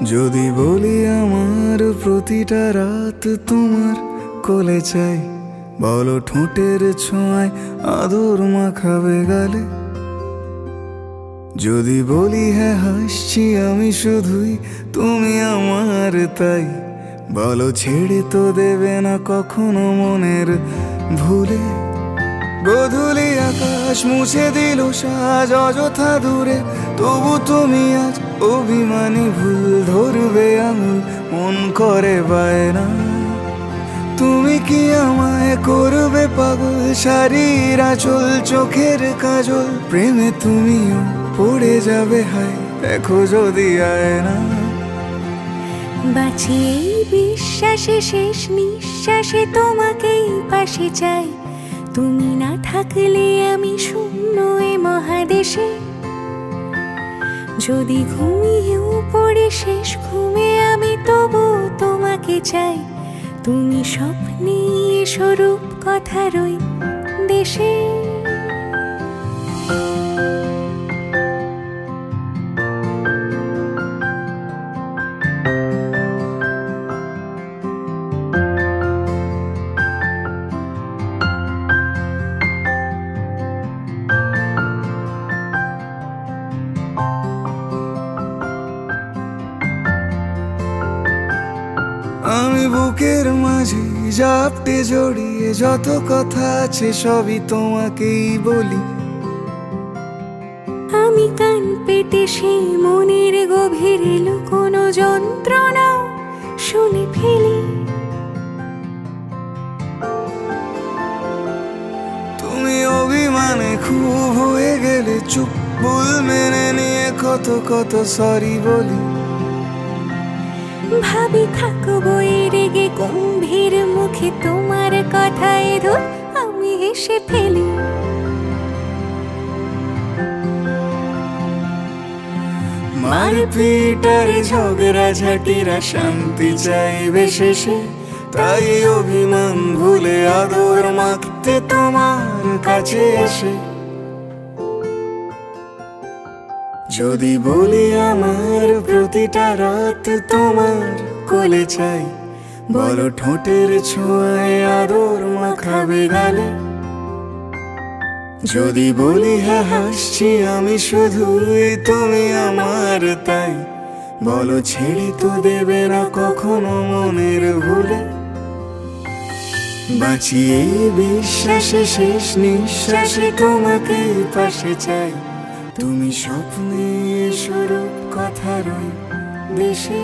যদি বলি আমার প্রতিটা রাত তোমার কোলে চাই, বলো ঠোঁটের ছোঁয়ায় আদর মাখাবে গালে। যদি বলি হ্যাঁ হাসছি আমি শুধুই, তুমি আমার তাই, বলো ছেড়ে তো দেবে না কখনো মনের ভুলে। গোধূলি আকাশ মুছে দিল সাজ অযথা দূরে, তবু তুমি আজ অভিমানী ভুল ধরবে আঙুল, মন করে বায়না। তুমি কি আমায় করবে পাগল, শাড়ির আঁচল চোখের কাজল, প্রেমে তুমিও পড়ে যাবে হায় দেখো যদি আয়না। বাঁচি এই বিশ্বাসে শেষ নিঃশ্বাসে তোমাকেই পাশে চাই, তুমি না থাকলে আমি শূন্য এ মহাদেশে। যদি ঘুমিয়েও পড়ে শেষ ঘুমে আমি তবু তোমাকে চাই, তুমি স্বপ্নে স্বরূপ কথার ওই দেশে। আমি বুকের মাঝে জাপটে জড়িয়ে যত কথা আছে সবই তোমাকেই বলি। আমি কান পেতে সেই মনের গভীরে লুকোনো যন্ত্রণা শুনে ফেলি। তুমি অভিমানে খুব হয়ে গেলে চুপ, ভুল মেনে নিয়ে কত কত সরি বলি। ভাবি থাকবো এই রেগে গম্ভীর মুখে তোমার কথায় ধর আমি হেসে ফেলি। মারপিট আর ঝগড়া ঝাঁটিরা শান্তি চাইবে শেষে, তাই অভিমান ভুলে আদর মাখতে তোমার কাছে এসে। যদি বলি আমার প্রতিটা রাত তোমার কোলে চাই, বলো ঠোঁটের ছোঁয়ায় আদর মাখাবে গালে। যদি বলি হ্যাঁ হাসছি আমি শুধুই, তুমি আমার তাই, বলো ছেড়ে তো দেবে না কখনো মনের ভুলে। বাঁচি এই বিশ্বাসে শেষ নিঃশ্বাসে তোমাকে পাশে চাই, তুমি স্বপ্নে স্বরূপ কথার ওই দেশে।